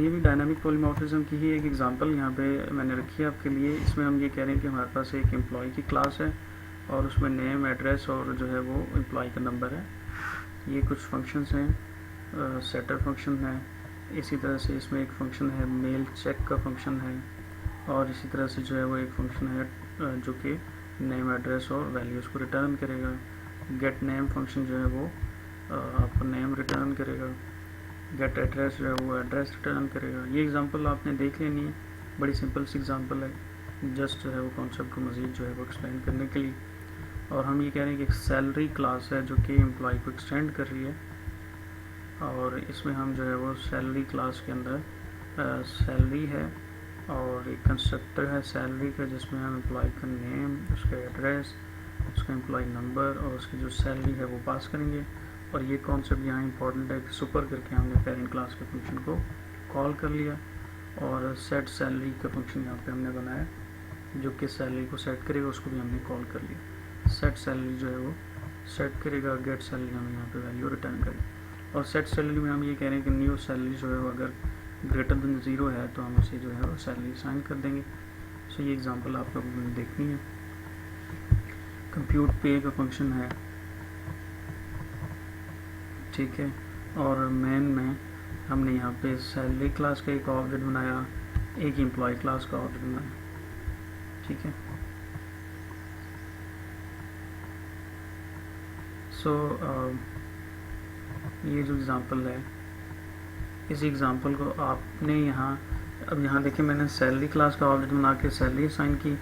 ये भी dynamic polymorphism की ही एक एग्जांपल यहाँ पे मैंने रखी है आपके लिए। इसमें हम ये कह रहे हैं कि हमारे पास एक एम्प्लॉय की क्लास है और उसमें नेम, एड्रेस और जो है वो एम्प्लॉय का नंबर है। ये कुछ फंक्शंस हैं, सेटर फंक्शन है, इसी तरह से इसमें एक फंक्शन है मेल चेक का फंक्शन है, और इसी तरह से जो है वो एक फंक्शन है जो कि नेम, एड्रेस और वैल्यूज़ को रिटर्न करेगा। गेट नेम फंक्शन जो है वो आपको नेम रिटर्न करेगा। गेट एड्रेस जो है वो एड्रेस रिटर्न करेगा। ये एग्जांपल आपने देख लेनी है, बड़ी सिंपल सी एग्जांपल है, जस्ट जो है वो कॉन्सेप्ट को मज़ीद जो है वो एक्सप्लेन करने के लिए। और हम ये कह रहे हैं कि एक सैलरी क्लास है जो कि एम्प्लॉय को एक्सटेंड कर रही है, और इसमें हम जो है वो सैलरी क्लास के अंदर सैलरी है और एक कंस्ट्रक्टर है सैलरी का, जिसमें हम एम्प्लॉय का नेम, उसका एड्रेस, उसका एम्प्लॉय नंबर और उसकी जो सैलरी है वो पास करेंगे। और ये कॉन्सेप्ट यहाँ इंपॉर्टेंट है कि सुपर करके हमने पेरेंट क्लास के फंक्शन को कॉल कर लिया, और सेट सैलरी का फंक्शन यहाँ पे हमने बनाया जो कि सैलरी को सेट करेगा, उसको भी हमने कॉल कर लिया। सेट सैलरी जो है वो सेट करेगा, गेट सैलरी हमें यहाँ पे वैल्यू रिटर्न करेगा। और सेट सैलरी में हम ये कह रहे हैं कि न्यू सैलरी जो है वो अगर ग्रेटर देन 0 है तो हम उसे जो है वो सैलरी साइन कर देंगे। सो ये एग्जांपल आप लोगों ने देखनी है। कंप्यूट पे का फंक्शन है, ठीक है, और मेन में हमने यहाँ पे सैलरी क्लास का एक ऑब्जेक्ट बनाया, एक एम्प्लॉय क्लास का ऑब्जेक्ट बनाया, ठीक है। सो ये जो एग्ज़ाम्पल है, इस एग्ज़ाम्पल को आपने यहाँ, अब यहाँ देखिए मैंने सैलरी क्लास का ऑब्जेक्ट बना के सैलरी असाइन की,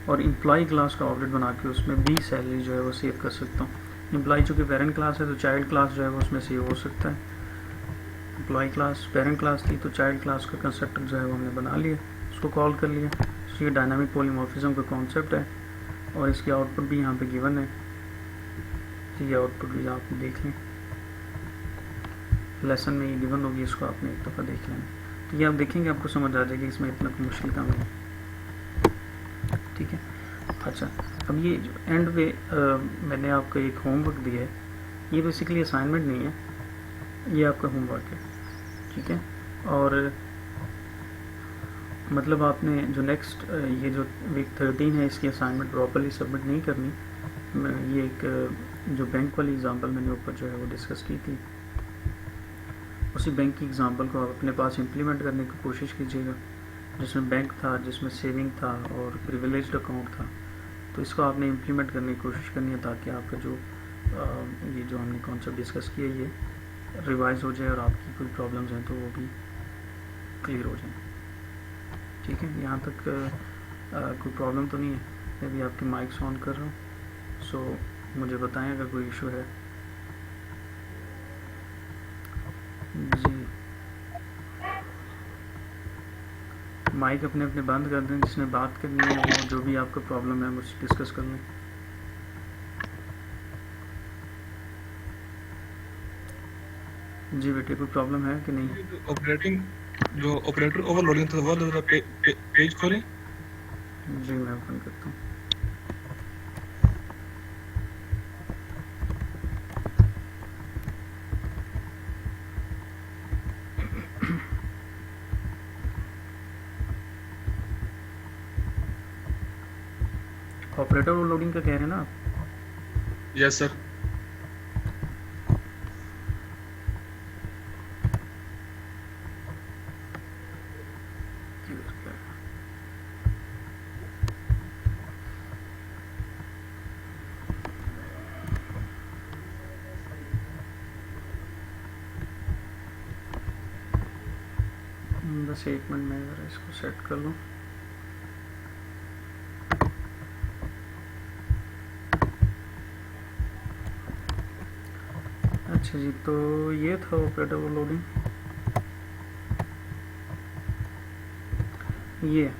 और एम्प्लॉय क्लास का ऑब्जेक्ट बना के उसमें भी सैलरी जो है वो सेव कर सकता हूँ। एम्प्लॉय चूँकि पेरेंट क्लास है तो चाइल्ड क्लास जो है वो उसमें सेव हो सकता है। एम्प्लॉय क्लास पेरेंट क्लास थी तो चाइल्ड क्लास का कंस्ट्रक्टर जो है वो हमने बना लिया, उसको कॉल कर लिया। तो ये डायनामिक पॉलीमॉर्फिज्म का कॉन्सेप्ट है, और इसकी आउटपुट भी यहाँ पे गिवन है। तो ये आउटपुट भी आप देख लें, लेसन में ये गिवन होगी, इसको आपने एक दफ़ा देख लेना। तो ये आप देखेंगे आपको समझ आ जाएगी, इसमें इतना कोई मुश्किल काम नहीं, ठीक है। अच्छा, अब ये जो एंड पे मैंने आपको एक होमवर्क दिया है, ये बेसिकली असाइनमेंट नहीं है, ये आपका होमवर्क है, ठीक है। और मतलब आपने जो नेक्स्ट ये जो वीक 13 है इसकी असाइनमेंट प्रॉपर्ली सबमिट नहीं करनी। ये एक जो बैंक वाली एग्जांपल मैंने ऊपर जो है वो डिस्कस की थी, उसी बैंक की एग्जांपल को आप अपने पास इम्प्लीमेंट करने की कोशिश कीजिएगा, जिसमें बैंक था, जिसमें सेविंग था और प्रिविलेज्ड अकाउंट था। तो इसको आपने इम्प्लीमेंट करने की कोशिश करनी है, ताकि आपका जो ये जो हमने कॉन्सेप्ट डिस्कस किया ये रिवाइज हो जाए और आपकी कोई प्रॉब्लम्स हैं तो वो भी क्लियर हो जाए, ठीक है। यहाँ तक कोई प्रॉब्लम तो नहीं है? मैं भी आपके माइक्स ऑन कर रहा हूँ, सो मुझे बताएं अगर कोई इशू है। जी, माइक अपने अपने बंद कर दें, जिसने बात करनी है वो जो भी आपका प्रॉब्लम है मुझसे डिस्कस कर लें। जी बेटे, कोई प्रॉब्लम है कि नहीं? जो ऑपरेटर ओवरलोडिंग था वो पेज खोलें। जी मैं ओपन करता हूँ। ऑपरेटर ओवरलोडिंग का कह रहे हैं ना आप? Yes sir. बस एक मिनट में ज़रा इसको सेट कर लूँ। अच्छा जी, तो ये था ऑपरेटर ओवरलोडिंग। ये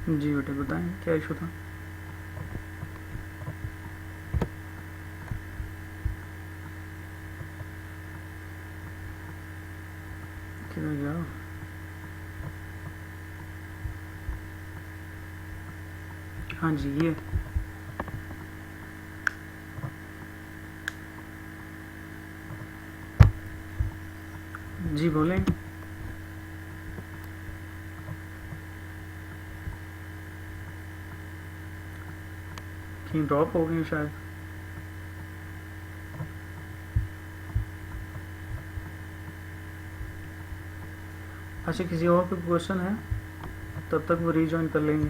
जी बेटे बताएं क्या इशू था? किधर जाओ? हाँ जी, ये जी बोलें। कहीं ड्रॉप हो गई शायद। अच्छा, किसी और कोई क्वेश्चन है? तब तक वो रीजॉइन कर लेंगे।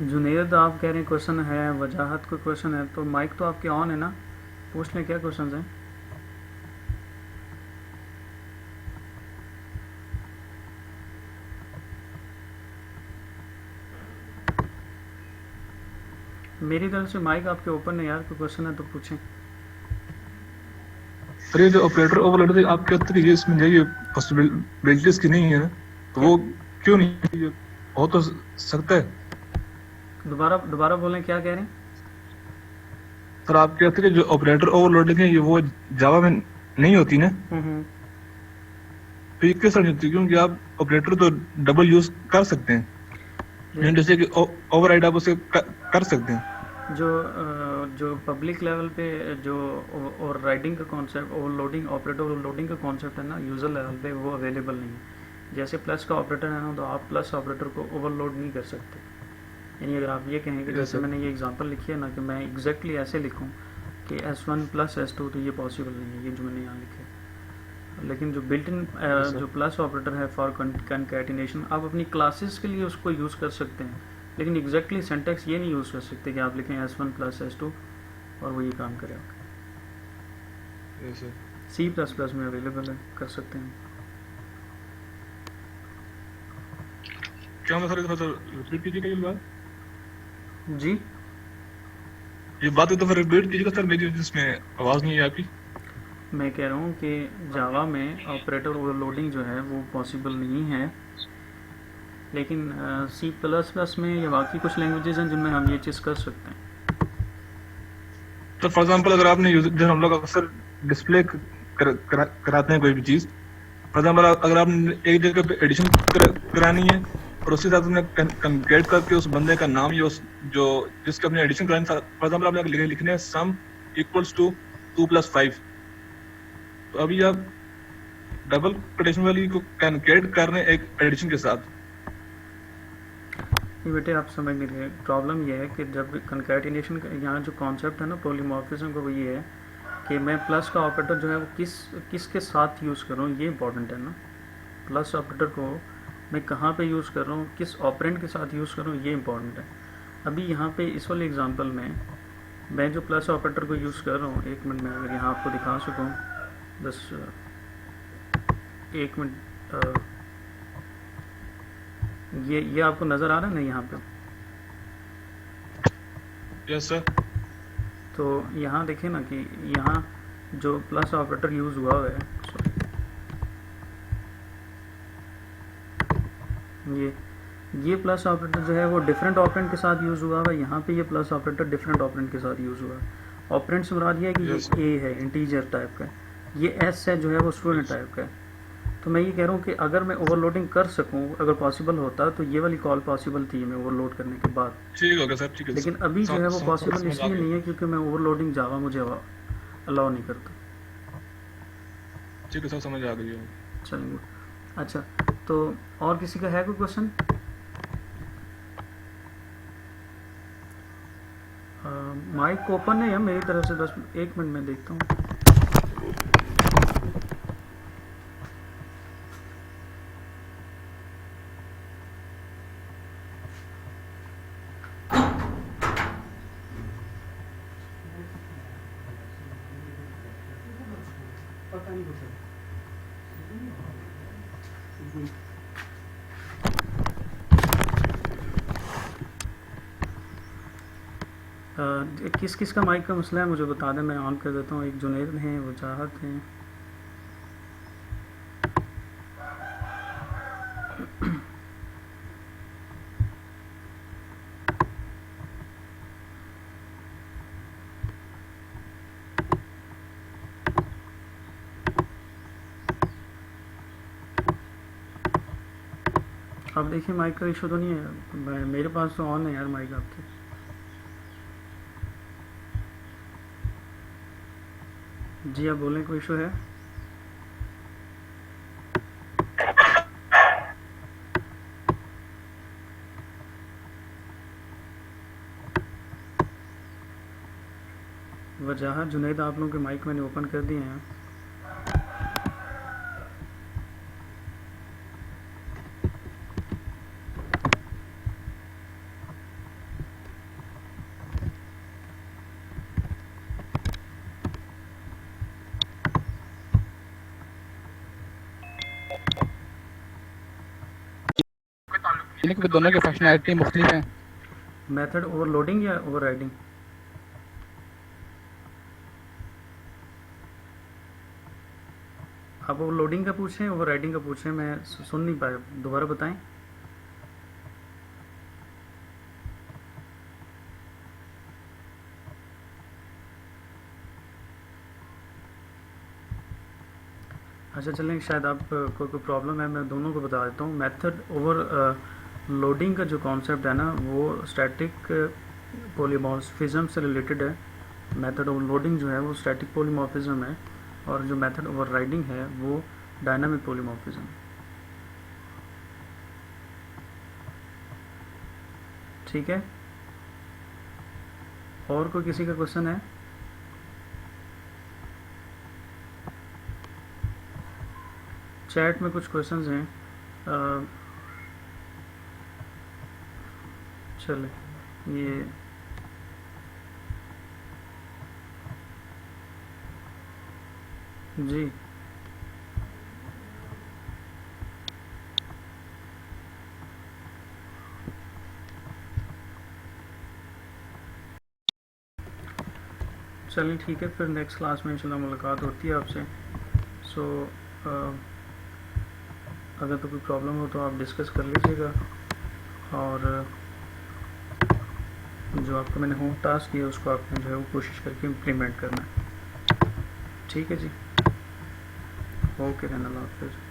जुनेद आप कह रहे हैं क्वेश्चन है, वजाहत कोई क्वेश्चन है तो माइक तो आपके ऑन है ना, पूछ लें क्या क्वेश्चन हैं। मेरी तरफ से माइक आपके ओपन है यार, कोई क्वेश्चन है तो पूछें। सर ये जो ऑपरेटर ओवरलोड है, आप कहते हैं कि ये इसमें जो ये पॉसिबिलिटीज की नहीं है ना, तो वो क्यों नहीं, ये हो तो सकता है। दोबारा दोबारा बोलें, क्या कह रहे हैं? सर आप कहते हैं कि जो ऑपरेटर ओवरलोडिंग है ये वो जावा में नहीं होती ना, तो ये किस तरह होती है? क्योंकि आप ऑपरेटर तो डबल यूज कर सकते हैं, जैसे कि ओवरराइड आप उसे कर सकते हैं। जो पब्लिक लेवल पे जो ओवर राइडिंग का कॉन्सेप्ट, ओवरलोडिंग, ऑपरेटर ओवरलोडिंग का कॉन्सेप्ट है ना, यूज़र लेवल पे वो अवेलेबल नहीं है। जैसे प्लस का ऑपरेटर है ना, तो आप प्लस ऑपरेटर को ओवरलोड नहीं कर सकते। यानी अगर आप ये कहें कि जैसे मैंने ये एग्जांपल लिखी है ना, कि मैं एग्जैक्टली ऐसे लिखूं कि S1 प्लस S2, तो ये पॉसिबल नहीं है, ये जो मैंने यहाँ लिखे। लेकिन जो बिल्ट इन जो प्लस ऑपरेटर है फॉर कंकैटिनेशन, आप अपनी क्लासेस के लिए उसको यूज़ कर सकते हैं, लेकिन एग्जैक्टली सिंटैक्स ये नहीं यूज़ कर सकते कि आप लिखें S1 प्लस S2 और वो ये काम करे। C++ में अवेलेबल है, कर सकते हैं। क्या मैं सर रिपीट कीजिएगा ये बात? जी ये बात तो फिर रिपीट कीजिएगा सर, मेरी इसमें आवाज़ नहीं है आपकी। मैं कह रहा हूँ कि जावा में ऑपरेटर ओवरलोडिंग जो है वो पॉसिबल नहीं है, लेकिन C++ में या बाकी कुछ लैंग्वेजेस हैं जिनमें हम ये चीज़ कर सकते हैं। तो फॉर एग्जांपल अगर आपने जैसे हम लोग अक्सर डिस्प्ले कराते हैं कोई भी चीज़, फॉर एग्जांपल अगर आपने एक जगह पे एडिशन करानी है और उसके साथ में कंकेट करके उस बंदे का नाम या उस जो जिसके अपने एडिशन करानी, फॉर एग्जांपल आपने लिखने सम इक्वल्स टू 2 + 5, तो अभी आप डबल कोटेशन वाली को कंकेट कर रहे हैं एक एडिशन के साथ। ये बेटे आप समझ नहीं रहे, प्रॉब्लम ये है कि जब कंकैटिनेशन का यहाँ जो कॉन्सेप्ट है ना पॉलीमॉर्फिज्म का, वो ये है कि मैं प्लस का ऑपरेटर जो है वो किसके साथ यूज़ कर रहा हूँ, ये इंपॉर्टेंट है ना। प्लस ऑपरेटर को मैं कहाँ पे यूज़ कर रहा हूँ, किस ऑपरेंड के साथ यूज़ कर रहा हूँ, ये इंपॉर्टेंट है। अभी यहाँ पे इस वाले एग्जांपल में मैं जो प्लस ऑपरेटर को यूज़ कर रहा हूँ, एक मिनट में अगर यहाँ आपको दिखा सकूँ, बस एक मिनट, ये आपको नज़र आ रहा है ना यहाँ पे? Yes sir. तो यहाँ देखें ना कि यहाँ जो प्लस ऑपरेटर यूज़ हुआ हुआ है, ये प्लस ऑपरेटर जो है वो डिफरेंट ऑपरेंड के साथ यूज़ हुआ हुआ है। यहाँ पे ये प्लस ऑपरेटर डिफरेंट ऑपरेंड के साथ यूज़ हुआ है। ऑपरेंड से मुराद ये है कि ये A है, इंटीजर टाइप का, ये S है जो है वो स्टूडेंट टाइप का है। तो मैं ये कह रहा हूँ कि अगर मैं ओवरलोडिंग कर सकूँ, अगर पॉसिबल होता तो ये वाली कॉल पॉसिबल थी मैं ओवरलोड करने के बाद। ठीक होगा सर, ठीक है। लेकिन अभी जो है वो पॉसिबल इसलिए नहीं है क्योंकि मैं ओवरलोडिंग जावा मुझे अलाउ नहीं करता। ठीक है सर, समझ आ गई। चलिए, अच्छा तो और किसी का है कोई क्वेश्चन? माइक ओपन है या मेरी तरफ से? बस एक मिनट में देखता हूँ। पता नहीं कुछ किस किस का माइक का मसला है मुझे बता दें, मैं ऑन कर देता हूँ। एक जुनेद हैं, वजाहत हैं, अब देखिए माइक का इशू तो नहीं है? मेरे पास तो ऑन है यार माइक आपके। जी आप बोलें, कोई इशू है? वजह जुनैद, आप लोगों के माइक मैंने ओपन कर दिए हैं। कि दोनों की फंक्शनैलिटी मुख्तलिफ है। मेथड ओवरलोडिंग या ओवरराइडिंग? आप ओवरलोडिंग का पूछें, ओवरराइडिंग का पूछें, मैं सुन नहीं पाया, दोबारा बताएं। अच्छा चलें, शायद आप कोई प्रॉब्लम है, मैं दोनों को बता देता हूँ। मेथड ओवर लोडिंग का जो कॉन्सेप्ट है ना, वो स्टैटिक पॉलीमॉर्फिज्म से रिलेटेड है। मेथड ओवर लोडिंग जो है वो स्टैटिक पॉलीमॉर्फिज्म है, और जो मेथड ओवर राइडिंग है वो डायनामिक पॉलीमॉर्फिज्म। ठीक है, और कोई किसी का क्वेश्चन है? चैट में कुछ क्वेश्चंस हैं, चले ये जी चलिए ठीक है, फिर नेक्स्ट क्लास में इंशाल्लाह मुलाकात होती है आपसे। सो अगर तो कोई प्रॉब्लम हो तो आप डिस्कस कर लीजिएगा, और जो आपको मैंने होम टास्क दिया उसको आपने जो है वो कोशिश करके इम्प्लीमेंट करना है। ठीक है जी, ओके, अल्लाह हाफिज़।